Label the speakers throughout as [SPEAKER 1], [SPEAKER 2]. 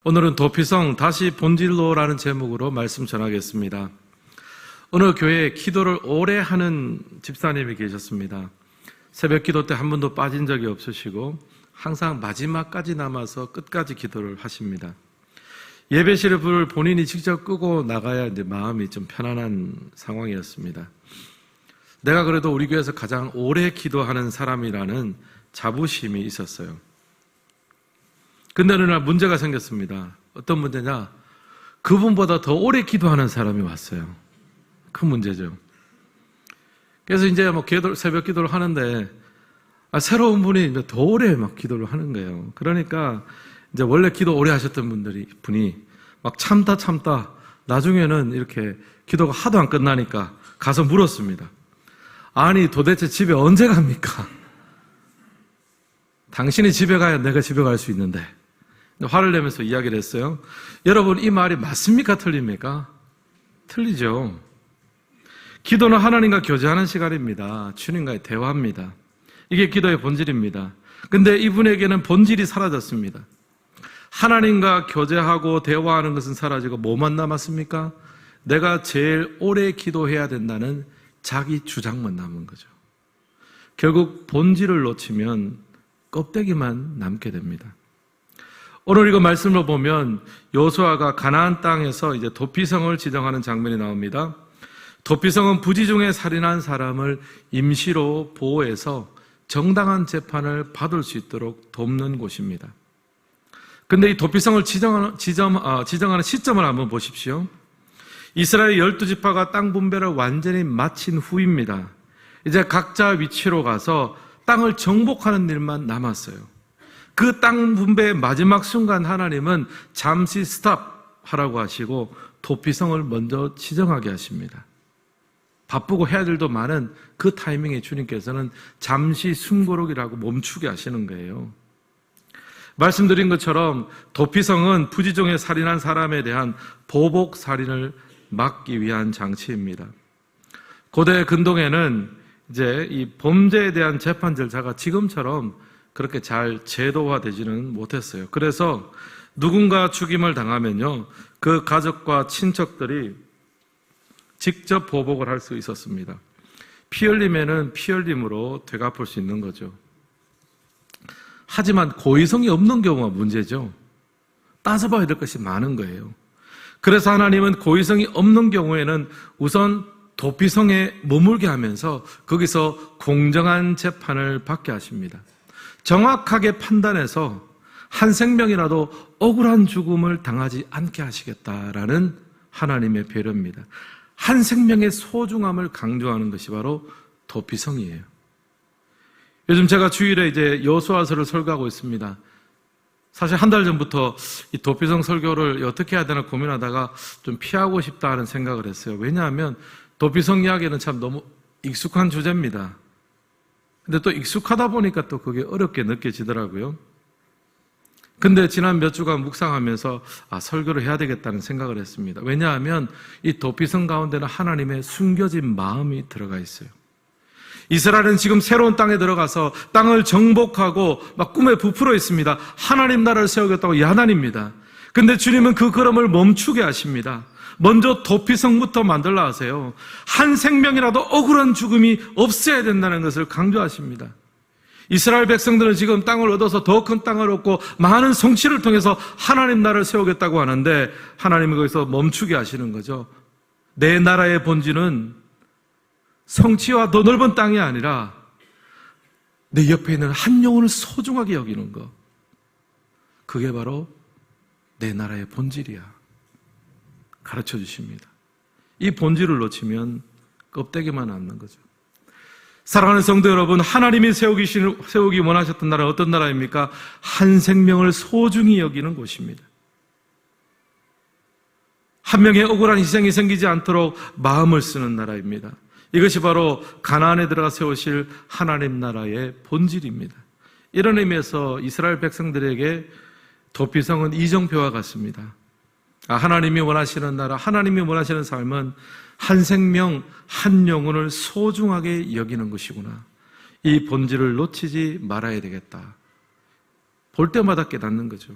[SPEAKER 1] 오늘은 도피성 다시 본질로라는 제목으로 말씀 전하겠습니다. 어느 교회에 기도를 오래 하는 집사님이 계셨습니다. 새벽 기도 때 한 번도 빠진 적이 없으시고 항상 마지막까지 남아서 끝까지 기도를 하십니다. 예배실의 불을 본인이 직접 끄고 나가야 이제 마음이 좀 편안한 상황이었습니다. 내가 그래도 우리 교회에서 가장 오래 기도하는 사람이라는 자부심이 있었어요. 근데 어느 날 문제가 생겼습니다. 어떤 문제냐? 그분보다 더 오래 기도하는 사람이 왔어요. 큰 문제죠. 그래서 이제 새벽 기도를 하는데, 새로운 분이 더 오래 기도를 하는 거예요. 그러니까 이제 원래 기도 오래 하셨던 분이 참다 나중에는 이렇게 기도가 하도 안 끝나니까 가서 물었습니다. 아니, 도대체 집에 언제 갑니까? 당신이 집에 가야 내가 집에 갈 수 있는데. 화를 내면서 이야기를 했어요. 여러분, 이 말이 맞습니까? 틀립니까? 틀리죠. 기도는 하나님과 교제하는 시간입니다. 주님과의 대화입니다. 이게 기도의 본질입니다. 근데 이분에게는 본질이 사라졌습니다. 하나님과 교제하고 대화하는 것은 사라지고 뭐만 남았습니까? 내가 제일 오래 기도해야 된다는 자기 주장만 남은 거죠. 결국 본질을 놓치면 껍데기만 남게 됩니다. 오늘 이거 말씀을 보면 여호수아가 가나안 땅에서 이제 도피성을 지정하는 장면이 나옵니다. 도피성은 부지 중에 살인한 사람을 임시로 보호해서 정당한 재판을 받을 수 있도록 돕는 곳입니다. 근데 이 도피성을 지정하는 시점을 한번 보십시오. 이스라엘 12지파가 땅 분배를 완전히 마친 후입니다. 이제 각자 위치로 가서 땅을 정복하는 일만 남았어요. 그 땅 분배의 마지막 순간 하나님은 잠시 스탑하라고 하시고 도피성을 먼저 지정하게 하십니다. 바쁘고 해야 될 일도 많은 그 타이밍에 주님께서는 잠시 숨고르기라고 멈추게 하시는 거예요. 말씀드린 것처럼 도피성은 부지중에 살인한 사람에 대한 보복 살인을 막기 위한 장치입니다. 고대 근동에는 이제 이 범죄에 대한 재판 절차가 지금처럼 그렇게 잘 제도화되지는 못했어요. 그래서 누군가 죽임을 당하면요, 그 가족과 친척들이 직접 보복을 할 수 있었습니다. 피 흘림에는 피 흘림으로 되갚을 수 있는 거죠. 하지만 고의성이 없는 경우가 문제죠. 따져봐야 될 것이 많은 거예요. 그래서 하나님은 고의성이 없는 경우에는 우선 도피성에 머물게 하면서 거기서 공정한 재판을 받게 하십니다. 정확하게 판단해서 한 생명이라도 억울한 죽음을 당하지 않게 하시겠다라는 하나님의 배려입니다. 한 생명의 소중함을 강조하는 것이 바로 도피성이에요. 요즘 제가 주일에 이제 여호수아서를 설교하고 있습니다. 사실 한 달 전부터 이 도피성 설교를 어떻게 해야 되나 고민하다가 좀 피하고 싶다 하는 생각을 했어요. 왜냐하면 도피성 이야기는 참 너무 익숙한 주제입니다. 근데 또 익숙하다 보니까 또 그게 어렵게 느껴지더라고요. 근데 지난 몇 주간 묵상하면서 설교를 해야 되겠다는 생각을 했습니다. 왜냐하면 이 도피성 가운데는 하나님의 숨겨진 마음이 들어가 있어요. 이스라엘은 지금 새로운 땅에 들어가서 땅을 정복하고 막 꿈에 부풀어 있습니다. 하나님 나라를 세우겠다고 야단입니다. 근데 주님은 그 걸음을 멈추게 하십니다. 먼저 도피성부터 만들라 하세요. 한 생명이라도 억울한 죽음이 없어야 된다는 것을 강조하십니다. 이스라엘 백성들은 지금 땅을 얻어서 더 큰 땅을 얻고 많은 성취를 통해서 하나님 나라를 세우겠다고 하는데 하나님은 거기서 멈추게 하시는 거죠. 내 나라의 본질은 성취와 더 넓은 땅이 아니라 내 옆에 있는 한 영혼을 소중하게 여기는 것. 그게 바로 내 나라의 본질이야. 가르쳐 주십니다. 이 본질을 놓치면 껍데기만 남는 거죠. 사랑하는 성도 여러분, 하나님이 세우기 원하셨던 나라는 어떤 나라입니까? 한 생명을 소중히 여기는 곳입니다. 한 명의 억울한 희생이 생기지 않도록 마음을 쓰는 나라입니다. 이것이 바로 가나안에 들어가 세우실 하나님 나라의 본질입니다. 이런 의미에서 이스라엘 백성들에게 도피성은 이정표와 같습니다. 하나님이 원하시는 나라, 하나님이 원하시는 삶은 한 생명, 한 영혼을 소중하게 여기는 것이구나. 이 본질을 놓치지 말아야 되겠다. 볼 때마다 깨닫는 거죠.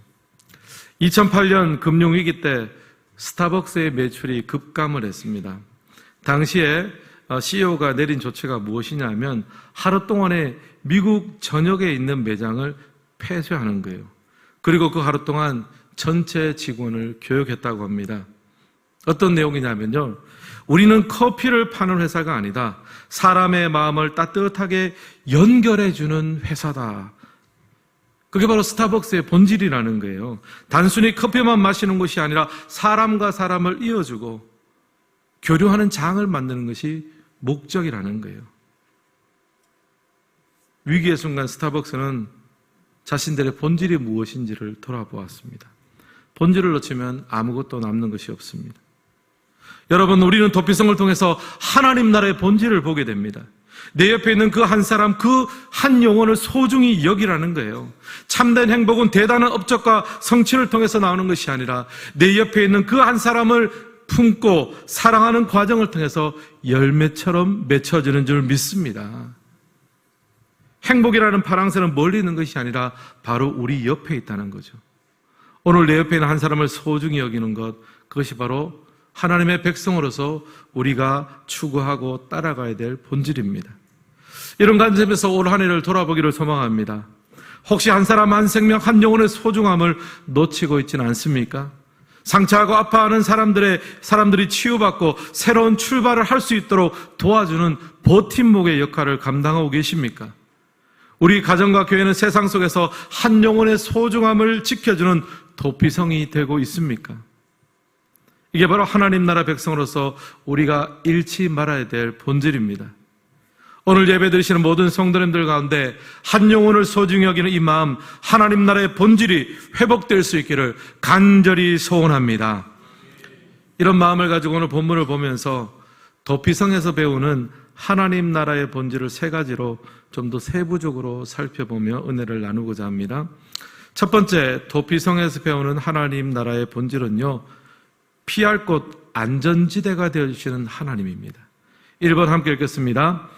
[SPEAKER 1] 2008년 금융위기 때 스타벅스의 매출이 급감을 했습니다. 당시에 CEO가 내린 조치가 무엇이냐면 하루 동안에 미국 전역에 있는 매장을 폐쇄하는 거예요. 그리고 그 하루 동안 전체 직원을 교육했다고 합니다. 어떤 내용이냐면요, 우리는 커피를 파는 회사가 아니다. 사람의 마음을 따뜻하게 연결해주는 회사다. 그게 바로 스타벅스의 본질이라는 거예요. 단순히 커피만 마시는 것이 아니라 사람과 사람을 이어주고 교류하는 장을 만드는 것이 목적이라는 거예요. 위기의 순간 스타벅스는 자신들의 본질이 무엇인지를 돌아보았습니다. 본질을 놓치면 아무것도 남는 것이 없습니다. 여러분, 우리는 도피성을 통해서 하나님 나라의 본질을 보게 됩니다. 내 옆에 있는 그 한 사람, 그 한 영혼을 소중히 여기라는 거예요. 참된 행복은 대단한 업적과 성취를 통해서 나오는 것이 아니라 내 옆에 있는 그 한 사람을 품고 사랑하는 과정을 통해서 열매처럼 맺혀지는 줄 믿습니다. 행복이라는 파랑새는 멀리 있는 것이 아니라 바로 우리 옆에 있다는 거죠. 오늘 내 옆에 있는 한 사람을 소중히 여기는 것, 그것이 바로 하나님의 백성으로서 우리가 추구하고 따라가야 될 본질입니다. 이런 관점에서 올 한 해를 돌아보기를 소망합니다. 혹시 한 사람, 한 생명, 한 영혼의 소중함을 놓치고 있지는 않습니까? 상처하고 아파하는 사람들이 치유받고 새로운 출발을 할 수 있도록 도와주는 버팀목의 역할을 감당하고 계십니까? 우리 가정과 교회는 세상 속에서 한 영혼의 소중함을 지켜주는 도피성이 되고 있습니까? 이게 바로 하나님 나라 백성으로서 우리가 잃지 말아야 될 본질입니다. 오늘 예배 드리시는 모든 성도님들 가운데 한 영혼을 소중히 여기는 이 마음, 하나님 나라의 본질이 회복될 수 있기를 간절히 소원합니다. 이런 마음을 가지고 오늘 본문을 보면서 도피성에서 배우는 하나님 나라의 본질을 세 가지로 좀 더 세부적으로 살펴보며 은혜를 나누고자 합니다. 첫 번째, 도피성에서 배우는 하나님 나라의 본질은요, 피할 곳 안전지대가 되어주시는 하나님입니다. 1번 함께 읽겠습니다.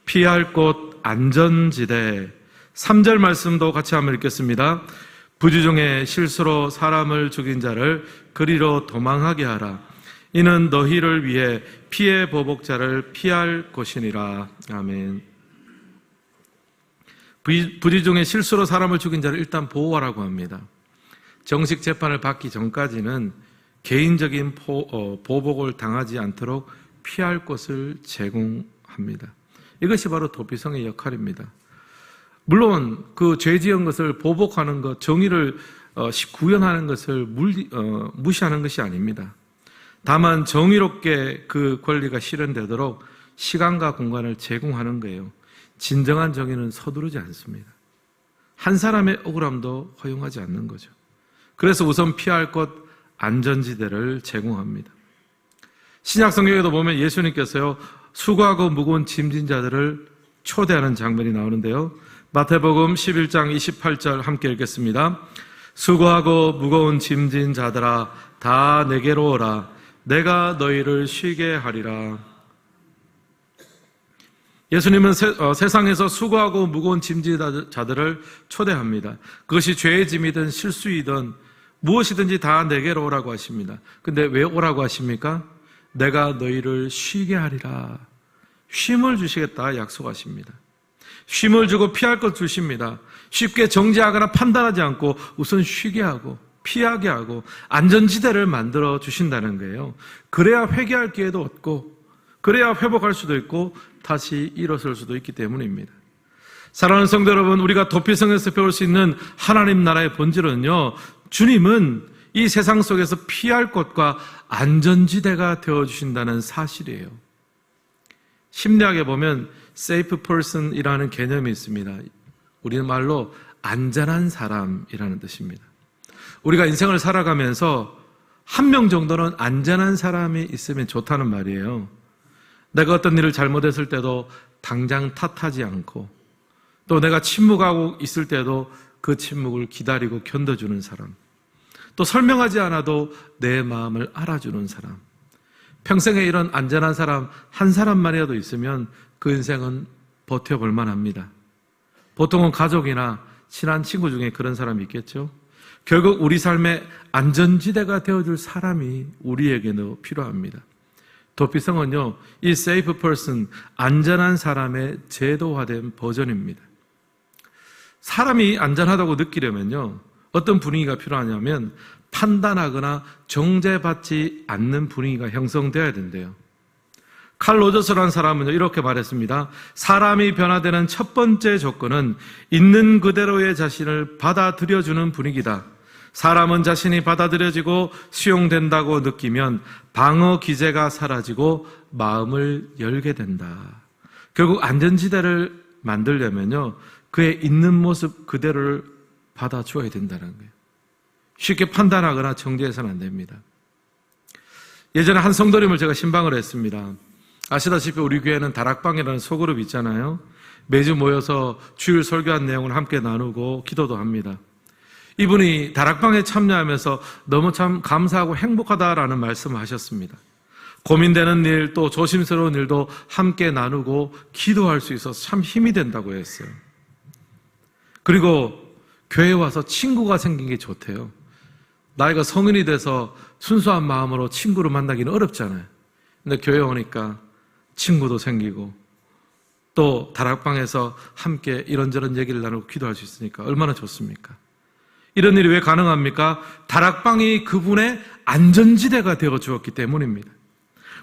[SPEAKER 1] 피할 곳 안전지대. 3절 말씀도 같이 한번 읽겠습니다. 부지 중에 실수로 사람을 죽인 자를 그리로 도망하게 하라. 이는 너희를 위해 피해 보복자를 피할 곳이니라. 아멘. 부지 중에 실수로 사람을 죽인 자를 일단 보호하라고 합니다. 정식 재판을 받기 전까지는 개인적인 보복을 당하지 않도록 피할 곳을 제공합니다. 이것이 바로 도피성의 역할입니다. 물론 그 죄 지은 것을 보복하는 것, 정의를 구현하는 것을 무시하는 것이 아닙니다. 다만 정의롭게 그 권리가 실현되도록 시간과 공간을 제공하는 거예요. 진정한 정의는 서두르지 않습니다. 한 사람의 억울함도 허용하지 않는 거죠. 그래서 우선 피할 곳 안전지대를 제공합니다. 신약 성경에도 보면 예수님께서요, 수고하고 무거운 짐진 자들을 초대하는 장면이 나오는데요. 마태복음 11장 28절 함께 읽겠습니다. 수고하고 무거운 짐진 자들아, 다 내게로 오라. 내가 너희를 쉬게 하리라. 예수님은 세상에서 수고하고 무거운 짐진 자들을 초대합니다. 그것이 죄의 짐이든 실수이든 무엇이든지 다 내게로 오라고 하십니다. 근데 왜 오라고 하십니까? 내가 너희를 쉬게 하리라. 쉼을 주시겠다 약속하십니다. 쉼을 주고 피할 것 주십니다. 쉽게 정죄하거나 판단하지 않고 우선 쉬게 하고 피하게 하고 안전지대를 만들어 주신다는 거예요. 그래야 회개할 기회도 얻고 그래야 회복할 수도 있고 다시 일어설 수도 있기 때문입니다. 사랑하는 성도 여러분, 우리가 도피성에서 배울 수 있는 하나님 나라의 본질은요, 주님은 이 세상 속에서 피할 곳과 안전지대가 되어주신다는 사실이에요. 심리학에 보면 safe person이라는 개념이 있습니다. 우리말로 안전한 사람이라는 뜻입니다. 우리가 인생을 살아가면서 한 명 정도는 안전한 사람이 있으면 좋다는 말이에요. 내가 어떤 일을 잘못했을 때도 당장 탓하지 않고, 또 내가 침묵하고 있을 때도 그 침묵을 기다리고 견뎌주는 사람, 또 설명하지 않아도 내 마음을 알아주는 사람, 평생에 이런 안전한 사람 한 사람만이라도 있으면 그 인생은 버텨볼 만합니다. 보통은 가족이나 친한 친구 중에 그런 사람이 있겠죠. 결국 우리 삶의 안전지대가 되어줄 사람이 우리에게도 필요합니다. 도피성은요, 이 safe person, 안전한 사람의 제도화된 버전입니다. 사람이 안전하다고 느끼려면요, 어떤 분위기가 필요하냐면 판단하거나 정죄받지 않는 분위기가 형성되어야 된대요. 칼 로저스라는 사람은 이렇게 말했습니다. 사람이 변화되는 첫 번째 조건은 있는 그대로의 자신을 받아들여주는 분위기다. 사람은 자신이 받아들여지고 수용된다고 느끼면 방어 기제가 사라지고 마음을 열게 된다. 결국 안전지대를 만들려면요, 그의 있는 모습 그대로를 받아줘야 된다는 거예요. 쉽게 판단하거나 정죄해서는 안 됩니다. 예전에 한 성도님을 제가 신방을 했습니다. 아시다시피 우리 교회는 다락방이라는 소그룹이 있잖아요. 매주 모여서 주일 설교한 내용을 함께 나누고 기도도 합니다. 이분이 다락방에 참여하면서 너무 참 감사하고 행복하다라는 말씀을 하셨습니다. 고민되는 일, 또 조심스러운 일도 함께 나누고 기도할 수 있어서 참 힘이 된다고 했어요. 그리고 교회에 와서 친구가 생긴 게 좋대요. 나이가 성인이 돼서 순수한 마음으로 친구를 만나기는 어렵잖아요. 근데 교회에 오니까 친구도 생기고 또 다락방에서 함께 이런저런 얘기를 나누고 기도할 수 있으니까 얼마나 좋습니까? 이런 일이 왜 가능합니까? 다락방이 그분의 안전지대가 되어 주었기 때문입니다.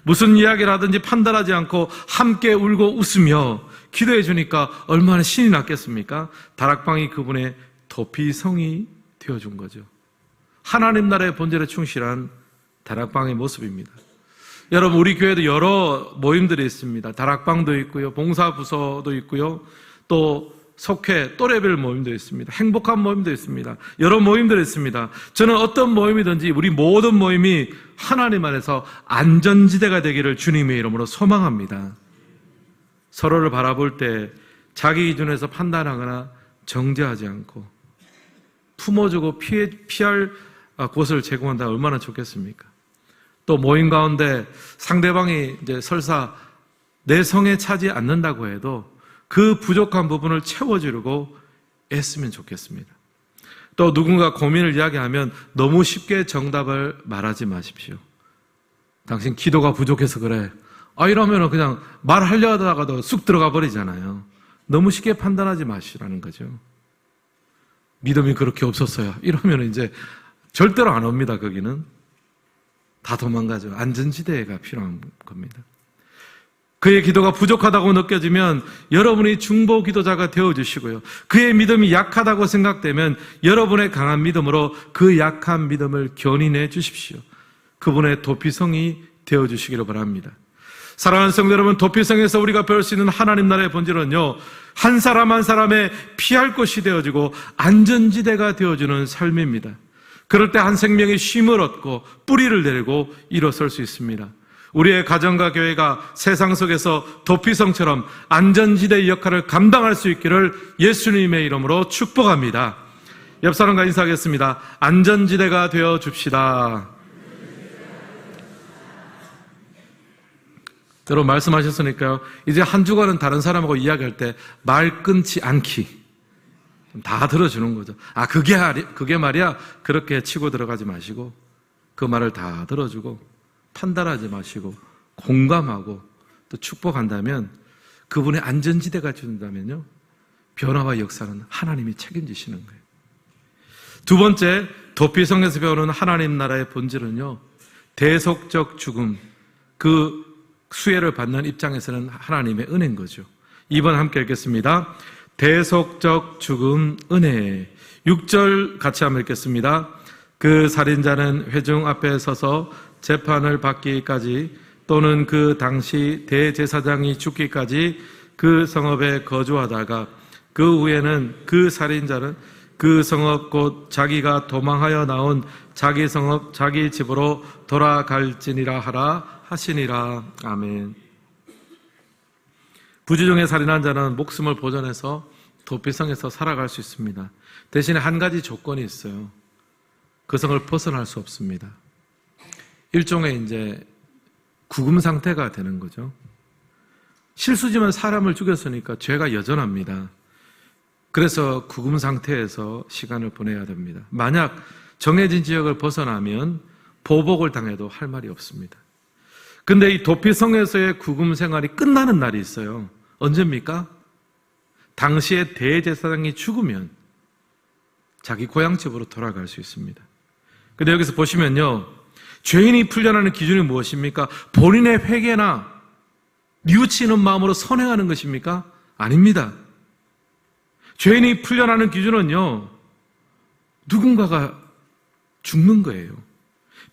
[SPEAKER 1] 무슨 이야기를 하든지 판단하지 않고 함께 울고 웃으며 기도해 주니까 얼마나 신이 났겠습니까? 다락방이 그분의 도피성이 되어준 거죠. 하나님 나라의 본질에 충실한 다락방의 모습입니다. 여러분, 우리 교회도 여러 모임들이 있습니다. 다락방도 있고요, 봉사부서도 있고요, 또 속회, 또래별 모임도 있습니다. 행복한 모임도 있습니다. 여러 모임들이 있습니다. 저는 어떤 모임이든지 우리 모든 모임이 하나님 안에서 안전지대가 되기를 주님의 이름으로 소망합니다. 서로를 바라볼 때 자기 기준에서 판단하거나 정죄하지 않고 품어주고 피할 곳을 제공한다 얼마나 좋겠습니까? 또 모임 가운데 상대방이 이제 설사 내 성에 차지 않는다고 해도 그 부족한 부분을 채워주려고 애쓰면 좋겠습니다. 또 누군가 고민을 이야기하면 너무 쉽게 정답을 말하지 마십시오. 당신 기도가 부족해서 그래. 이러면 그냥 말하려다가도 쑥 들어가 버리잖아요. 너무 쉽게 판단하지 마시라는 거죠. 믿음이 그렇게 없었어요. 이러면 이제 절대로 안 옵니다. 거기는 다 도망가죠. 안전지대가 필요한 겁니다. 그의 기도가 부족하다고 느껴지면 여러분이 중보 기도자가 되어주시고요, 그의 믿음이 약하다고 생각되면 여러분의 강한 믿음으로 그 약한 믿음을 견인해 주십시오. 그분의 도피성이 되어주시기를 바랍니다. 사랑하는 성도 여러분, 도피성에서 우리가 배울 수 있는 하나님 나라의 본질은요, 한 사람 한 사람의 피할 곳이 되어주고 안전지대가 되어주는 삶입니다. 그럴 때 한 생명이 쉼을 얻고 뿌리를 내리고 일어설 수 있습니다. 우리의 가정과 교회가 세상 속에서 도피성처럼 안전지대의 역할을 감당할 수 있기를 예수님의 이름으로 축복합니다. 옆 사람과 인사하겠습니다. 안전지대가 되어 줍시다. 여러분 말씀하셨으니까요, 이제 한 주간은 다른 사람하고 이야기할 때 말 끊지 않기, 다 들어주는 거죠. 그게 말이야. 그렇게 치고 들어가지 마시고 그 말을 다 들어주고 판단하지 마시고 공감하고 또 축복한다면, 그분의 안전지대가 준다면요, 변화와 역사는 하나님이 책임지시는 거예요. 두 번째, 도피성에서 배우는 하나님 나라의 본질은요, 대속적 죽음, 그 수혜를 받는 입장에서는 하나님의 은혜인 거죠. 2번 함께 읽겠습니다. 대속적 죽음 은혜. 6절 같이 한번 읽겠습니다. 그 살인자는 회중 앞에 서서 재판을 받기까지 또는 그 당시 대제사장이 죽기까지 그 성읍에 거주하다가 그 후에는 그 살인자는 그 성읍 곧 자기가 도망하여 나온 자기 성읍 자기 집으로 돌아갈지니라 하라 하시니라. 아멘. 부지중에 살인한 자는 목숨을 보존해서 도피성에서 살아갈 수 있습니다. 대신에 한 가지 조건이 있어요. 그 성을 벗어날 수 없습니다. 일종의 이제 구금 상태가 되는 거죠. 실수지만 사람을 죽였으니까 죄가 여전합니다. 그래서 구금 상태에서 시간을 보내야 됩니다. 만약 정해진 지역을 벗어나면 보복을 당해도 할 말이 없습니다. 근데 이 도피성에서의 구금 생활이 끝나는 날이 있어요. 언제입니까? 당시에 대제사장이 죽으면 자기 고향집으로 돌아갈 수 있습니다. 근데 여기서 보시면요, 죄인이 풀려나는 기준이 무엇입니까? 본인의 회개나 뉘우치는 마음으로 선행하는 것입니까? 아닙니다. 죄인이 풀려나는 기준은요, 누군가가 죽는 거예요.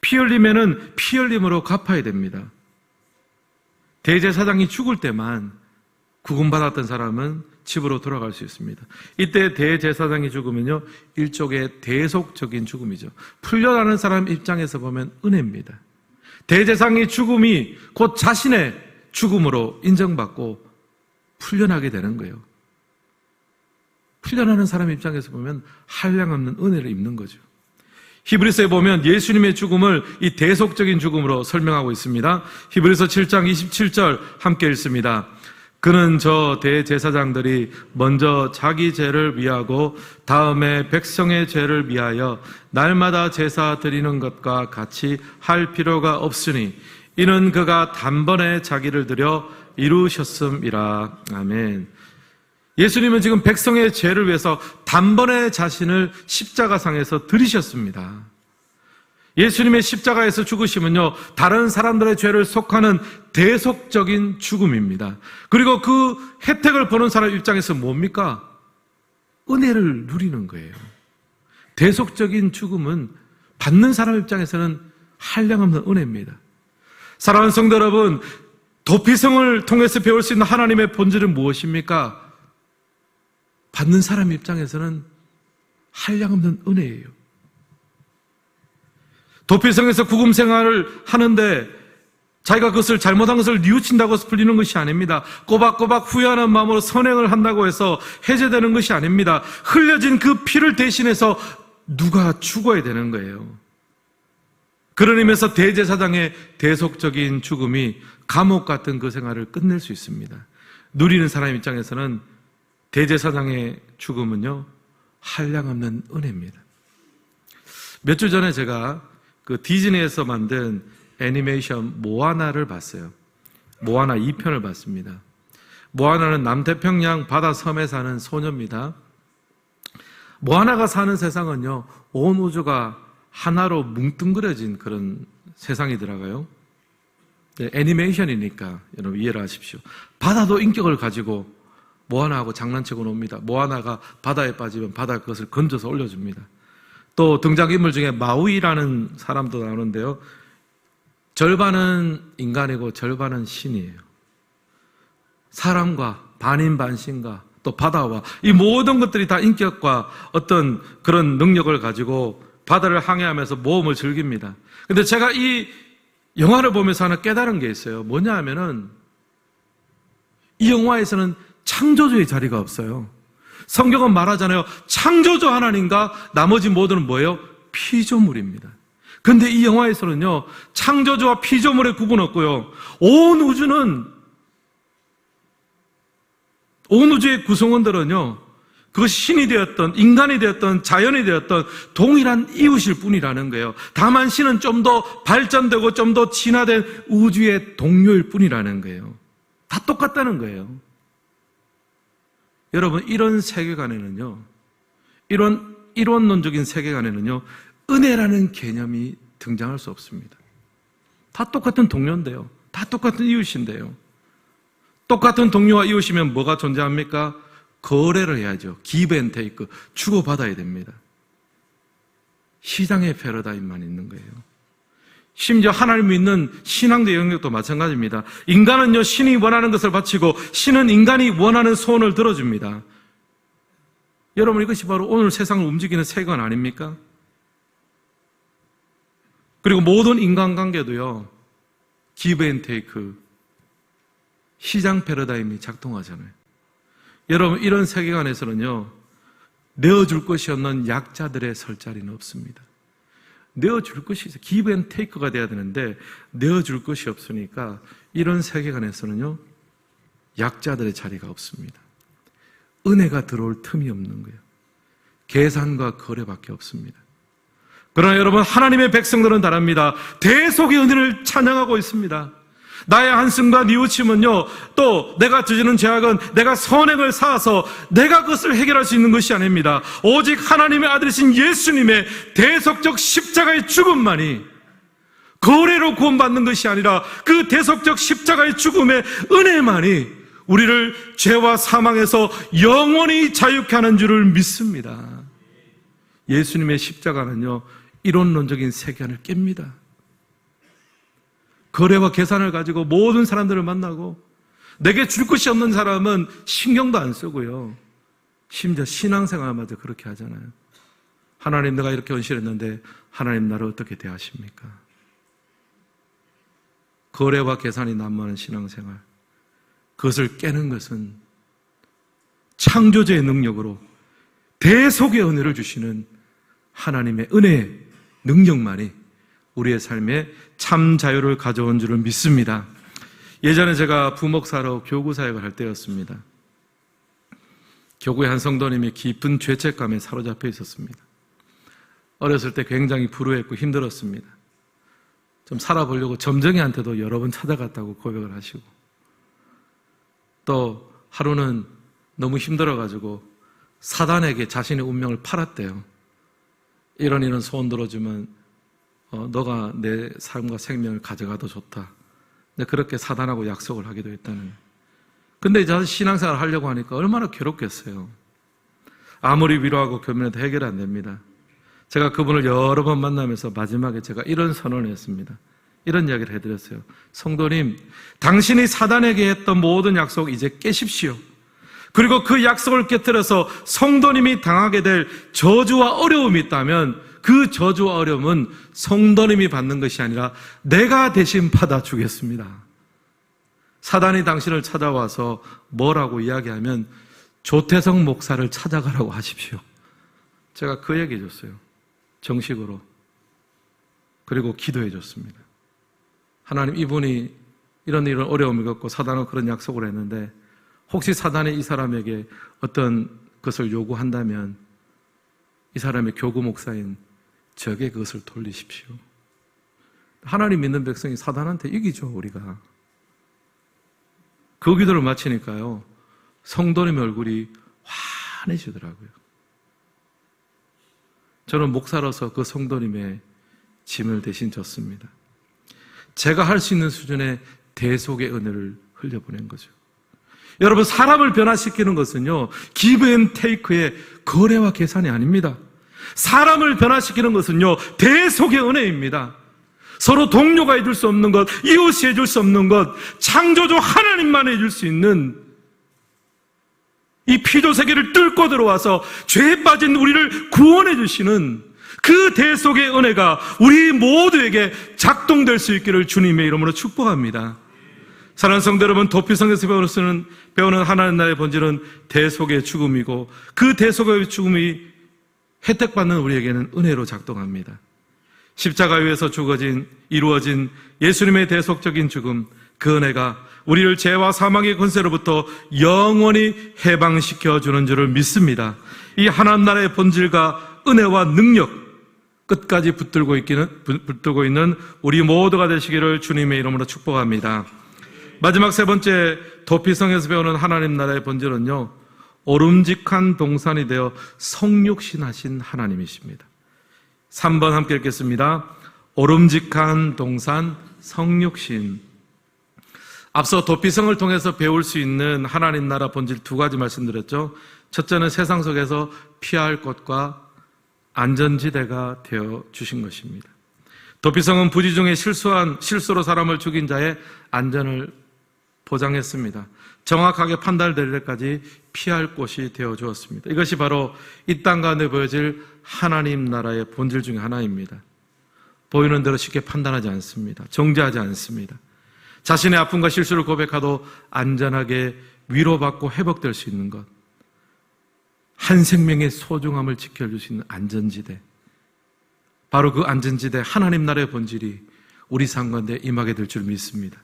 [SPEAKER 1] 피 흘리면은 피 흘림으로 갚아야 됩니다. 대제사장이 죽을 때만 구금받았던 사람은 집으로 돌아갈 수 있습니다. 이때 대제사장이 죽으면요, 일종의 대속적인 죽음이죠. 풀려나는 사람 입장에서 보면 은혜입니다. 대제사장의 죽음이 곧 자신의 죽음으로 인정받고 풀려나게 되는 거예요. 풀려나는 사람 입장에서 보면 한량없는 은혜를 입는 거죠. 히브리서에 보면 예수님의 죽음을 이 대속적인 죽음으로 설명하고 있습니다. 히브리서 7장 27절 함께 읽습니다. 그는 저 대제사장들이 먼저 자기 죄를 위하고 다음에 백성의 죄를 위하여 날마다 제사 드리는 것과 같이 할 필요가 없으니 이는 그가 단번에 자기를 드려 이루셨음이라. 아멘. 예수님은 지금 백성의 죄를 위해서 단번에 자신을 십자가상에서 들이셨습니다. 예수님의 십자가에서 죽으심은요, 다른 사람들의 죄를 속하는 대속적인 죽음입니다. 그리고 그 혜택을 보는 사람 입장에서 뭡니까? 은혜를 누리는 거예요. 대속적인 죽음은 받는 사람 입장에서는 한량없는 은혜입니다. 사랑하는 성도 여러분, 도피성을 통해서 배울 수 있는 하나님의 본질은 무엇입니까? 받는 사람 입장에서는 한량없는 은혜예요. 도피성에서 구금 생활을 하는데 자기가 그것을 잘못한 것을 뉘우친다고 해서 풀리는 것이 아닙니다. 꼬박꼬박 후회하는 마음으로 선행을 한다고 해서 해제되는 것이 아닙니다. 흘려진 그 피를 대신해서 누가 죽어야 되는 거예요. 그런 의미에서 대제사장의 대속적인 죽음이 감옥 같은 그 생활을 끝낼 수 있습니다. 누리는 사람 입장에서는 대제사장의 죽음은요, 한량없는 은혜입니다. 몇 주 전에 제가 그 디즈니에서 만든 애니메이션 모아나를 봤어요. 모아나 2편을 봤습니다. 모아나는 남태평양 바다 섬에 사는 소녀입니다. 모아나가 사는 세상은요, 온 우주가 하나로 뭉뚱그려진 그런 세상이더라고요. 애니메이션이니까 여러분 이해를 하십시오. 바다도 인격을 가지고 모아나하고 장난치고 놉니다. 모아나가 바다에 빠지면 바다가 그것을 건져서 올려줍니다. 또 등장인물 중에 마우이라는 사람도 나오는데요, 절반은 인간이고 절반은 신이에요. 사람과 반인반신과 또 바다와 이 모든 것들이 다 인격과 어떤 그런 능력을 가지고 바다를 항해하면서 모험을 즐깁니다. 근데 제가 이 영화를 보면서 하나 깨달은 게 있어요. 뭐냐 하면은 이 영화에서는 창조주의 자리가 없어요. 성경은 말하잖아요. 창조주 하나님과 나머지 모두는 뭐예요? 피조물입니다. 그런데 이 영화에서는요, 창조주와 피조물의 구분 없고요, 온 우주의 구성원들은요, 그것이 신이 되었던 인간이 되었던 자연이 되었던 동일한 이웃일 뿐이라는 거예요. 다만 신은 좀 더 발전되고 좀 더 진화된 우주의 동료일 뿐이라는 거예요. 다 똑같다는 거예요. 여러분, 이런 세계관에는요, 이런 이론론적인 세계관에는요, 은혜라는 개념이 등장할 수 없습니다. 다 똑같은 동료인데요, 다 똑같은 이웃인데요, 똑같은 동료와 이웃이면 뭐가 존재합니까? 거래를 해야죠. give and take, 주고받아야 됩니다. 시장의 패러다임만 있는 거예요. 심지어 하나님을 믿는 신앙의 영역도 마찬가지입니다. 인간은요, 신이 원하는 것을 바치고 신은 인간이 원하는 소원을 들어줍니다. 여러분, 이것이 바로 오늘 세상을 움직이는 세계관 아닙니까? 그리고 모든 인간관계도요, give and take, 시장 패러다임이 작동하잖아요. 여러분, 이런 세계관에서는요, 내어줄 것이 없는 약자들의 설 자리는 없습니다. 내어줄 것이 있어요. give and take가 돼야 되는데 내어줄 것이 없으니까 이런 세계관에서는요, 약자들의 자리가 없습니다. 은혜가 들어올 틈이 없는 거예요. 계산과 거래밖에 없습니다. 그러나 여러분, 하나님의 백성들은 다릅니다. 대속의 은혜를 찬양하고 있습니다. 나의 한숨과 뉘우침은요, 또 내가 저지른 죄악은 내가 선행을 쌓아서 내가 그것을 해결할 수 있는 것이 아닙니다. 오직 하나님의 아들이신 예수님의 대속적 십자가의 죽음만이 거래로 구원받는 것이 아니라 그 대속적 십자가의 죽음의 은혜만이 우리를 죄와 사망에서 영원히 자유케 하는 줄을 믿습니다. 예수님의 십자가는요, 이론론적인 세계관을 깹니다. 거래와 계산을 가지고 모든 사람들을 만나고 내게 줄 것이 없는 사람은 신경도 안 쓰고요. 심지어 신앙생활마저 그렇게 하잖아요. 하나님, 내가 이렇게 헌신했는데 하나님 나를 어떻게 대하십니까? 거래와 계산이 난무하는 신앙생활, 그것을 깨는 것은 창조주의 능력으로 대속의 은혜를 주시는 하나님의 은혜의 능력만이 우리의 삶에 참 자유를 가져온 줄을 믿습니다. 예전에 제가 부목사로 교구 사역을 할 때였습니다. 교구의 한 성도님이 깊은 죄책감에 사로잡혀 있었습니다. 어렸을 때 굉장히 불우했고 힘들었습니다. 좀 살아보려고 점쟁이한테도 여러 번 찾아갔다고 고백을 하시고, 또 하루는 너무 힘들어가지고 사단에게 자신의 운명을 팔았대요. 이런 소원 들어주면 너가 내 삶과 생명을 가져가도 좋다. 근데 그렇게 사단하고 약속을 하기도 했다는 거예요. 근데 이제 신앙생활을 하려고 하니까 얼마나 괴롭겠어요. 아무리 위로하고 교면해도 해결이 안 됩니다. 제가 그분을 여러 번 만나면서 마지막에 제가 이런 선언을 했습니다. 이런 이야기를 해드렸어요. 성도님, 당신이 사단에게 했던 모든 약속 이제 깨십시오. 그리고 그 약속을 깨뜨려서 성도님이 당하게 될 저주와 어려움이 있다면 그 저주와 어려움은 성도님이 받는 것이 아니라 내가 대신 받아주겠습니다. 사단이 당신을 찾아와서 뭐라고 이야기하면 조태성 목사를 찾아가라고 하십시오. 제가 그 얘기 해줬어요. 정식으로. 그리고 기도해 줬습니다. 하나님, 이분이 이런 어려움을 겪고 사단은 그런 약속을 했는데 혹시 사단이 이 사람에게 어떤 것을 요구한다면 이 사람의 교구 목사인 저에게 그것을 돌리십시오. 하나님 믿는 백성이 사단한테 이기죠, 우리가. 그 기도를 마치니까요, 성도님의 얼굴이 환해지더라고요. 저는 목사로서 그 성도님의 짐을 대신 졌습니다. 제가 할 수 있는 수준의 대속의 은혜를 흘려보낸 거죠. 여러분, 사람을 변화시키는 것은요, 기브 앤 테이크의 거래와 계산이 아닙니다. 사람을 변화시키는 것은요, 대속의 은혜입니다. 서로 동료가 해줄 수 없는 것, 이웃이 해줄 수 없는 것, 창조주 하나님만 해줄 수 있는 이 피조 세계를 뚫고 들어와서 죄에 빠진 우리를 구원해 주시는 그 대속의 은혜가 우리 모두에게 작동될 수 있기를 주님의 이름으로 축복합니다. 사랑하는 성도 여러분, 도피성에서 배우는 하나님 나라의 본질은 대속의 죽음이고, 그 대속의 죽음이 혜택받는 우리에게는 은혜로 작동합니다. 십자가 위에서 이루어진 예수님의 대속적인 죽음, 그 은혜가 우리를 죄와 사망의 권세로부터 영원히 해방시켜 주는 줄을 믿습니다. 이 하나님 나라의 본질과 은혜와 능력, 끝까지 붙들고 있는 우리 모두가 되시기를 주님의 이름으로 축복합니다. 마지막 세 번째, 도피성에서 배우는 하나님 나라의 본질은요, 오름직한 동산이 되어 성육신하신 하나님이십니다. 3번 함께 읽겠습니다. 오름직한 동산, 성육신. 앞서 도피성을 통해서 배울 수 있는 하나님 나라 본질 두 가지 말씀드렸죠. 첫째는 세상 속에서 피할 것과 안전지대가 되어 주신 것입니다. 도피성은 부지 중에 실수로 사람을 죽인 자의 안전을 보장했습니다. 정확하게 판단될 때까지 피할 곳이 되어 주었습니다. 이것이 바로 이 땅 가운데 보여질 하나님 나라의 본질 중에 하나입니다. 보이는 대로 쉽게 판단하지 않습니다. 정죄하지 않습니다. 자신의 아픔과 실수를 고백하도 안전하게 위로받고 회복될 수 있는 것, 한 생명의 소중함을 지켜줄 수 있는 안전지대, 바로 그 안전지대 하나님 나라의 본질이 우리 삶 가운데 임하게 될 줄 믿습니다.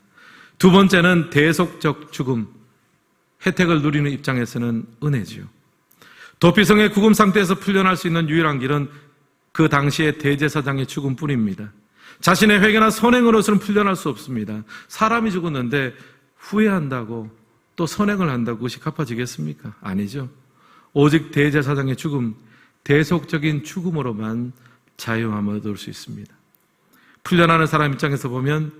[SPEAKER 1] 두 번째는 대속적 죽음, 혜택을 누리는 입장에서는 은혜지요. 도피성의 구금 상태에서 풀려날 수 있는 유일한 길은 그 당시의 대제사장의 죽음뿐입니다. 자신의 회개나 선행으로서는 풀려날 수 없습니다. 사람이 죽었는데 후회한다고 또 선행을 한다고 그것이 갚아지겠습니까? 아니죠. 오직 대제사장의 죽음, 대속적인 죽음으로만 자유함을 얻을 수 있습니다. 풀려나는 사람 입장에서 보면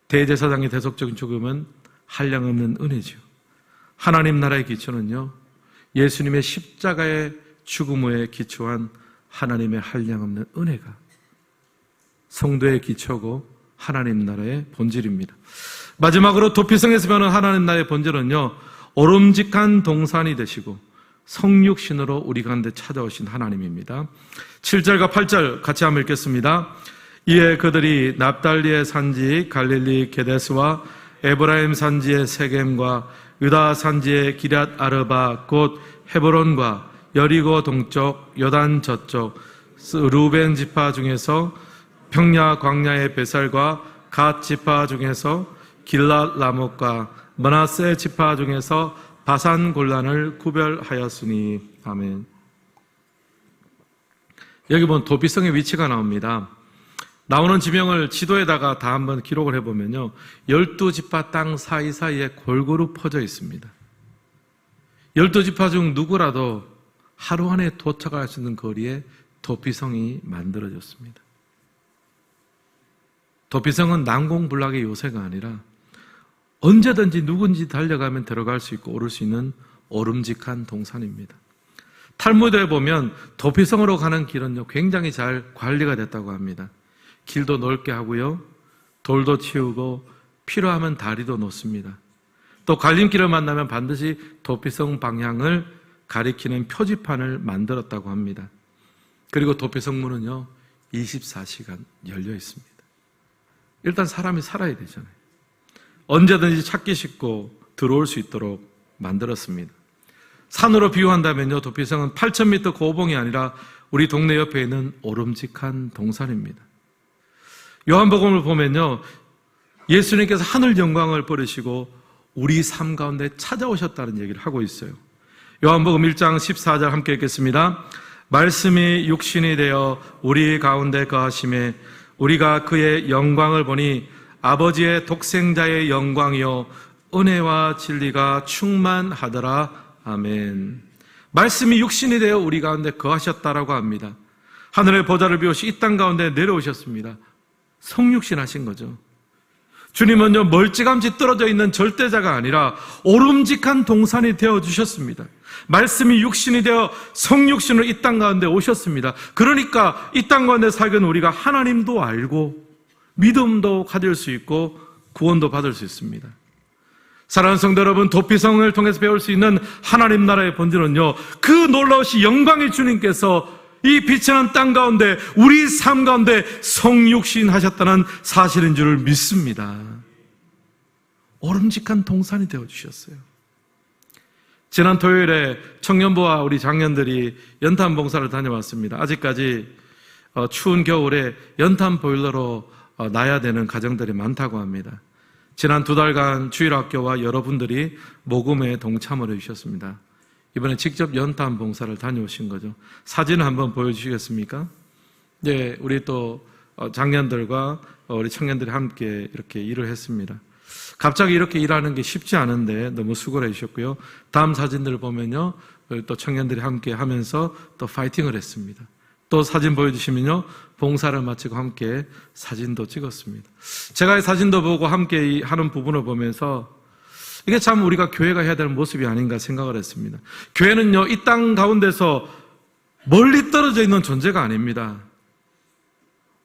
[SPEAKER 1] 대제사장의 대속적인 죽음은 한량없는 은혜죠. 하나님 나라의 기초는요, 예수님의 십자가의 죽음 후에 기초한 하나님의 한량없는 은혜가 성도의 기초고 하나님 나라의 본질입니다. 마지막으로 도피성에서 배우는 하나님 나라의 본질은요, 오름직한 동산이 되시고 성육신으로 우리 가운데 찾아오신 하나님입니다. 7절과 8절 같이 한번 읽겠습니다. 이에 그들이 납달리의 산지 갈릴리 게데스와 에브라임 산지의 세겜과 유다 산지의 기럇 아르바 곧 헤브론과 여리고 동쪽 요단 저쪽 루벤 지파 중에서 평야 광야의 베살과 갓 지파 중에서 길랏 라못과 므낫세 지파 중에서 바산 골란을 구별하였으니. 아멘. 여기 보면 도피성의 위치가 나옵니다. 나오는 지명을 지도에다가 다 한번 기록을 해보면요, 12지파 땅 사이사이에 골고루 퍼져 있습니다. 12지파 중 누구라도 하루 안에 도착할 수 있는 거리에 도피성이 만들어졌습니다. 도피성은 난공불락의 요새가 아니라 언제든지 누군지 달려가면 들어갈 수 있고 오를 수 있는 오름직한 동산입니다. 탈무드에 보면 도피성으로 가는 길은요, 굉장히 잘 관리가 됐다고 합니다. 길도 넓게 하고요, 돌도 치우고 필요하면 다리도 놓습니다. 또 갈림길을 만나면 반드시 도피성 방향을 가리키는 표지판을 만들었다고 합니다. 그리고 도피성 문은요, 24시간 열려 있습니다. 일단 사람이 살아야 되잖아요. 언제든지 찾기 쉽고 들어올 수 있도록 만들었습니다. 산으로 비유한다면요, 도피성은 8,000m 고봉이 아니라 우리 동네 옆에 있는 오름직한 동산입니다. 요한복음을 보면요, 예수님께서 하늘 영광을 버리시고 우리 삶 가운데 찾아오셨다는 얘기를 하고 있어요. 요한복음 1장 14절 함께 읽겠습니다. 말씀이 육신이 되어 우리 가운데 거하심에 우리가 그의 영광을 보니 아버지의 독생자의 영광이요 은혜와 진리가 충만하더라. 아멘. 말씀이 육신이 되어 우리 가운데 거하셨다라고 합니다. 하늘의 보좌를 비우시 이 땅 가운데 내려오셨습니다. 성육신 하신 거죠. 주님은요, 멀찌감치 떨어져 있는 절대자가 아니라 오름직한 동산이 되어주셨습니다. 말씀이 육신이 되어 성육신으로 이 땅 가운데 오셨습니다. 그러니까 이 땅 가운데 살던 우리가 하나님도 알고 믿음도 가질 수 있고 구원도 받을 수 있습니다. 사랑하는 성도 여러분, 도피성을 통해서 배울 수 있는 하나님 나라의 본질은요, 그 놀라우신 영광의 주님께서 이 빛나는 땅 가운데 우리 삶 가운데 성육신 하셨다는 사실인 줄을 믿습니다. 오름직한 동산이 되어주셨어요. 지난 토요일에 청년부와 우리 장년들이 연탄 봉사를 다녀왔습니다. 아직까지 추운 겨울에 연탄 보일러로 놔야 되는 가정들이 많다고 합니다. 지난 2달간 주일학교와 여러분들이 모금에 동참을 해주셨습니다. 이번에 직접 연탄 봉사를 다녀오신 거죠. 사진을 한번 보여주시겠습니까? 네, 우리 또 장년들과 우리 청년들이 함께 이렇게 일을 했습니다. 갑자기 이렇게 일하는 게 쉽지 않은데 너무 수고를 해주셨고요. 다음 사진들을 보면요, 또 청년들이 함께 하면서 또 파이팅을 했습니다. 또 사진 보여주시면요, 봉사를 마치고 함께 사진도 찍었습니다. 제가 이 사진도 보고 함께 하는 부분을 보면서 이게 참 우리가 교회가 해야 되는 모습이 아닌가 생각을 했습니다. 교회는요, 이 땅 가운데서 멀리 떨어져 있는 존재가 아닙니다.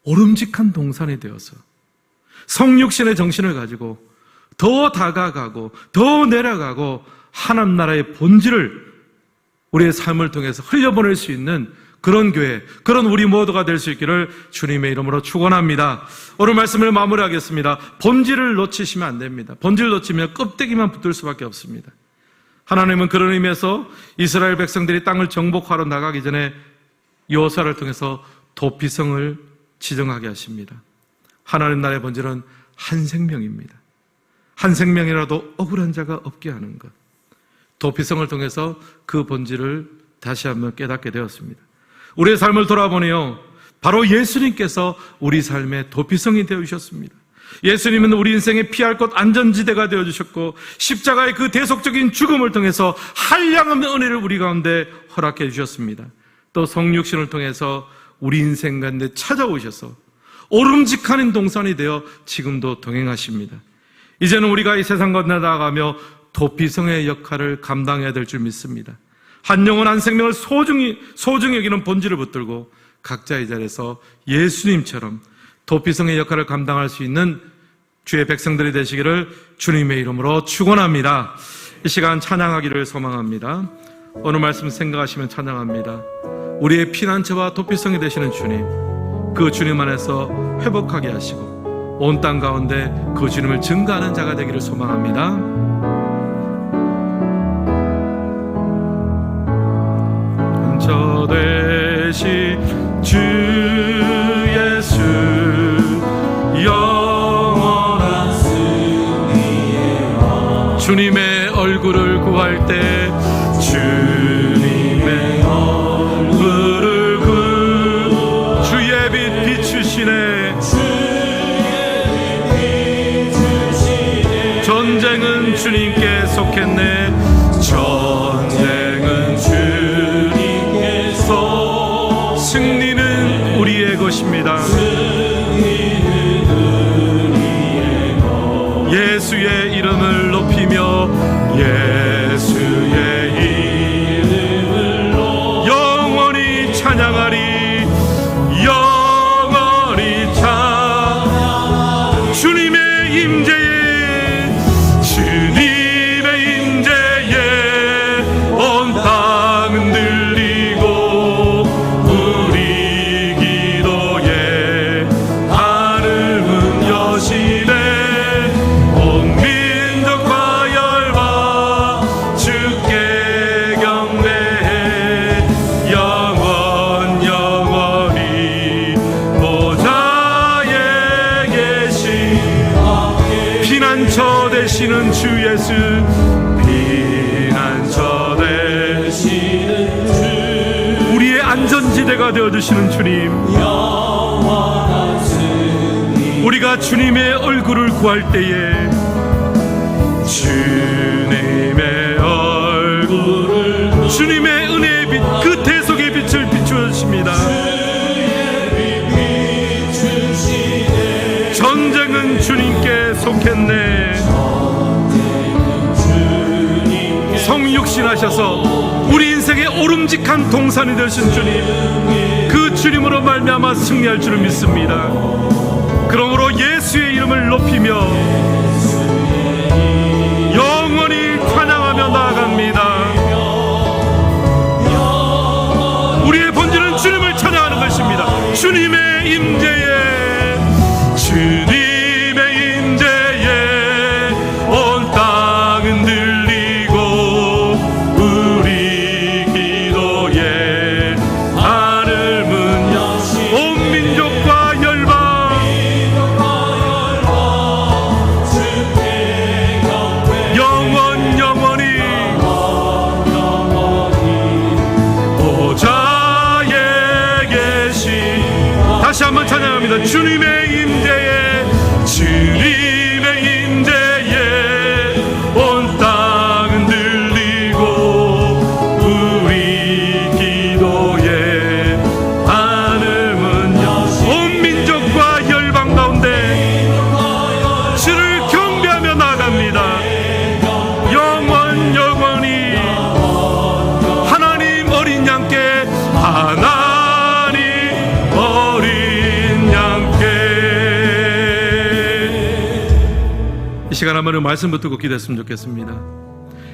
[SPEAKER 1] 오름직한 동산이 되어서 성육신의 정신을 가지고 더 다가가고 더 내려가고 하나님 나라의 본질을 우리의 삶을 통해서 흘려보낼 수 있는 그런 교회, 그런 우리 모두가 될 수 있기를 주님의 이름으로 축원합니다. 오늘 말씀을 마무리하겠습니다. 본질을 놓치시면 안 됩니다. 본질을 놓치면 껍데기만 붙을 수밖에 없습니다. 하나님은 그런 의미에서 이스라엘 백성들이 땅을 정복하러 나가기 전에 여호수아를 통해서 도피성을 지정하게 하십니다. 하나님 나라의 본질은 한 생명입니다. 한 생명이라도 억울한 자가 없게 하는 것. 도피성을 통해서 그 본질을 다시 한번 깨닫게 되었습니다. 우리의 삶을 돌아보니요, 바로 예수님께서 우리 삶의 도피성이 되어주셨습니다. 예수님은 우리 인생의 피할 곳 안전지대가 되어주셨고, 십자가의 그 대속적인 죽음을 통해서 한량없는 은혜를 우리 가운데 허락해 주셨습니다. 또 성육신을 통해서 우리 인생 가운데 찾아오셔서 오름직한 동산이 되어 지금도 동행하십니다. 이제는 우리가 이 세상 가운데 나아가며 도피성의 역할을 감당해야 될 줄 믿습니다. 한 영혼 한 생명을 소중히 여기는 본질을 붙들고 각자의 자리에서 예수님처럼 도피성의 역할을 감당할 수 있는 주의 백성들이 되시기를 주님의 이름으로 축원합니다. 이 시간 찬양하기를 소망합니다. 오늘 말씀 생각하시면 찬양합니다. 우리의 피난처와 도피성이 되시는 주님, 그 주님 안에서 회복하게 하시고 온 땅 가운데 그 주님을 증거하는 자가 되기를 소망합니다. 저 되신 주 예수, 영원한 승리의 왕, 주님의 얼굴을 구할 때 주님의 얼굴을 주의 빛 비추시네. 전쟁은 주님께 속했네. 전쟁은 주님께서, 승리는 우리의 것입니다. 예수의 이름을 높이며 예수의 이름을 영원히 찬양하리. 영원히 찬양. 주님의 임재에, 주님의 임재에 온 땅은 들리고 우리 기도에 하늘은 여시네. 온 민족과 열방 주께 경배해. 영원히 보좌에 계신 피난처 되시는 주 예수, 피난처 되시는 주, 우리의 안전지대가 되어주시는 주님, 우리가 주님의 얼굴을 구할 때에 주님의 얼굴을, 주님의 은혜의 빛, 그 대속의 빛을 비추어주십니다. 전쟁은 주님께 속했네. 성육신하셔서 우리 인생의 오름직한 동산이 되신 주님, 그 주님으로 말미암아 승리할 줄을 믿습니다. 그러므로 예수의 이름을 높이며 영원히 찬양하며 나아갑니다. 우리의 본질은 주님을 찬양하는 것입니다. 주님의 임재에, 주님의 임재에 온 땅은 들리고 우리 기도에 하늘 문 여시, 온 민족과 열방 영원히 보좌에 계신, 다시 한번 찬양합니다. 주님의 임재에, 주님의 임재에 온 땅은 들리고 우리 기도에 하늘 문 여시, 온 민족과 열방 가운데 주를 경배하며 나갑니다. 영원히 하나님 어린 양께, 하나님 어린 양께. 이 시간 한번 말씀 붙들고 기도했으면 좋겠습니다.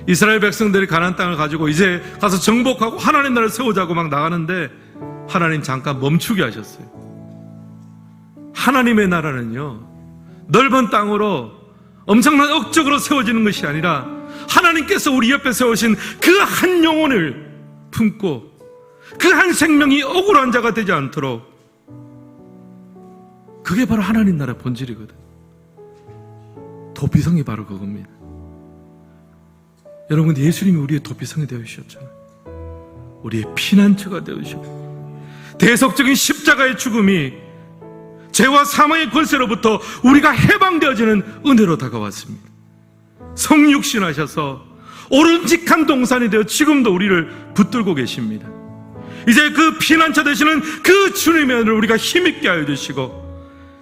[SPEAKER 1] 이스라엘 백성들이 가나안 땅을 가지고 이제 가서 정복하고 하나님 나라를 세우자고 막 나가는데 하나님 잠깐 멈추게 하셨어요. 하나님의 나라는요, 넓은 땅으로 엄청난 억적으로 세워지는 것이 아니라 하나님께서 우리 옆에 세우신 그 한 영혼을 품고 그 한 생명이 억울한 자가 되지 않도록, 그게 바로 하나님 나라의 본질이거든. 도피성이 바로 그겁니다. 여러분, 예수님이 우리의 도피성이 되어주셨잖아요. 우리의 피난처가 되어주셨고, 대속적인 십자가의 죽음이 죄와 사망의 권세로부터 우리가 해방되어지는 은혜로 다가왔습니다. 성육신하셔서 오른직한 동산이 되어 지금도 우리를 붙들고 계십니다. 이제 그 피난처 되시는 그 주님의 은혜를 우리가 힘있게 하여 주시고,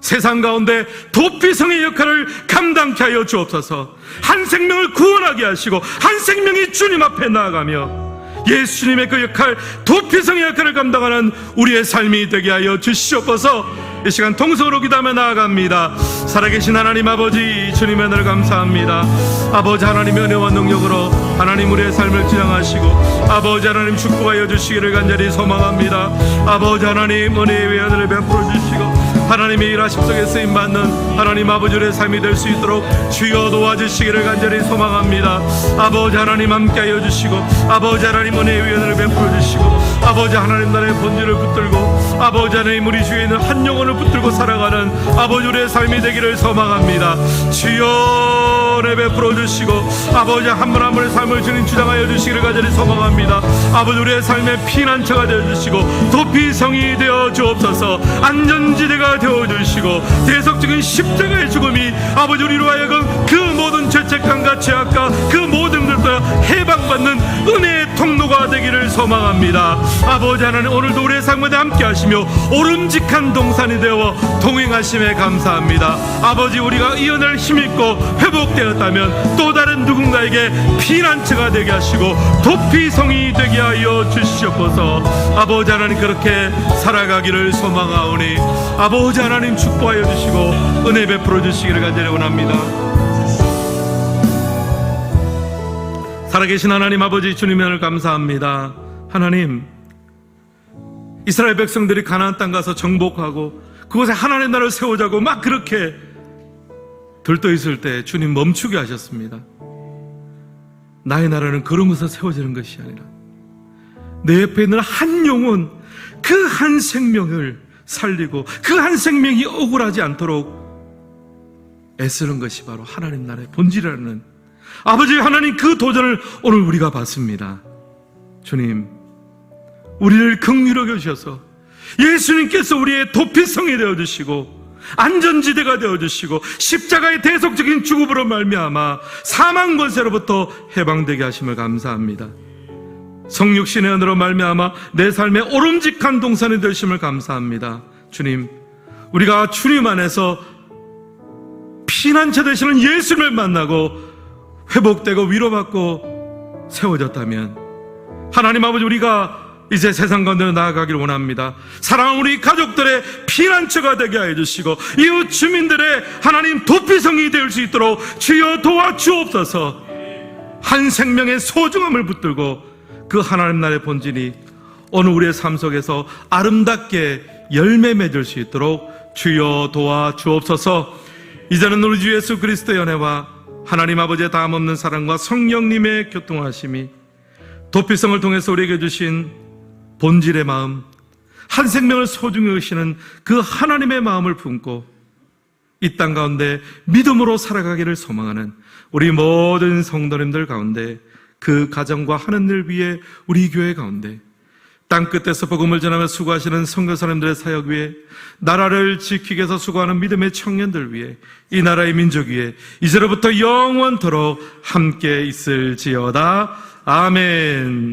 [SPEAKER 1] 세상 가운데 도피성의 역할을 감당케 하여 주옵소서. 한 생명을 구원하게 하시고 한 생명이 주님 앞에 나아가며 예수님의 그 역할, 도피성의 역할을 감당하는 우리의 삶이 되게 하여 주시옵소서. 이 시간 통성으로 기도하며 나아갑니다. 살아계신 하나님 아버지, 주님의 은혜를 감사합니다. 아버지 하나님의 은혜와 능력으로 하나님 우리의 삶을 지향하시고 아버지 하나님 축복하여 주시기를 간절히 소망합니다. 아버지 하나님 은혜의 외아들을 베풀어 주시고 하나님의 일하심 속에 쓰임받는 하나님 아버지 우리의 삶이 될 수 있도록 주여 도와주시기를 간절히 소망합니다. 아버지 하나님 함께하여 주시고 아버지 하나님 은혜의 위안을 베풀어 주시고 아버지 하나님 나라의 본질을 붙들고 아버지 하나님 우리 주위에 있는 한 영혼을 붙들고 살아가는 아버지 우리의 삶이 되기를 소망합니다. 주여 은혜 베풀어 주시고 아버지 한 분 한 분의 삶을 주님 주장하여 주시기를 간절히 소망합니다. 아버지 우리의 삶의 피난처가 되어주시고 도피성이 되어 주옵소서. 안전지대가 되어주시고 대속적인 십자가의 죽음이 아버지 우리로 하여금 그 모든 죄책감과 죄악과 그 모든 것들과 해방받는 은혜의 통로가 되기를 소망합니다. 아버지 하나님 오늘도 우리의 삶에 함께 하시며 오름직한 동산이 되어 동행하심에 감사합니다. 아버지 우리가 이 은혜를 힘입고 회복되었다면 또 다른 누군가에게 피난처가 되게 하시고 도피성이 되게 하여 주시옵소서. 아버지 하나님 그렇게 살아가기를 소망하오니 아버지 하나님 축복하여 주시고 은혜 베풀어 주시기를 간절히 원합니다. 살아계신 하나님 아버지 주님의 은혜를 감사합니다. 하나님 이스라엘 백성들이 가나안 땅 가서 정복하고 그곳에 하나님의 나라를 세우자고 막 그렇게 들떠 있을 때 주님 멈추게 하셨습니다. 나의 나라는 그런 곳에서 세워지는 것이 아니라 내 옆에 있는 한 영혼, 그 한 생명을 살리고 그 한 생명이 억울하지 않도록 애쓰는 것이 바로 하나님 나라의 본질이라는 아버지 하나님 그 도전을 오늘 우리가 받습니다. 주님 우리를 긍휼하게 주셔서 예수님께서 우리의 도피성이 되어주시고 안전지대가 되어주시고 십자가의 대속적인 죽음으로 말미암아 사망 권세로부터 해방되게 하심을 감사합니다. 성육신의 은혜로 말미암아 내 삶의 오름직한 동산이 되심을 감사합니다. 주님 우리가 주님 안에서 피난처 되시는 예수를 만나고 회복되고 위로받고 세워졌다면 하나님 아버지 우리가 이제 세상 가운데 나아가기를 원합니다. 사랑하는 우리 가족들의 피난처가 되게 하여 주시고 이웃 주민들의 하나님 도피성이 될 수 있도록 주여 도와주옵소서. 한 생명의 소중함을 붙들고 그 하나님 나라의 본질이 오늘 우리의 삶 속에서 아름답게 열매 맺을 수 있도록 주여 도와주옵소서. 이제는 우리 주 예수 그리스도의 은혜와 하나님 아버지의 다함없는 사랑과 성령님의 교통하심이 도피성을 통해서 우리에게 주신 본질의 마음, 한 생명을 소중히 여기시는 그 하나님의 마음을 품고 이 땅 가운데 믿음으로 살아가기를 소망하는 우리 모든 성도님들 가운데 그 가정과 하는 일 위에 우리 교회 가운데 땅끝에서 복음을 전하며 수고하시는 선교사님들의 사역 위에 나라를 지키기 위해서 수고하는 믿음의 청년들 위에 이 나라의 민족 위에 이제로부터 영원토록 함께 있을지어다. 아멘.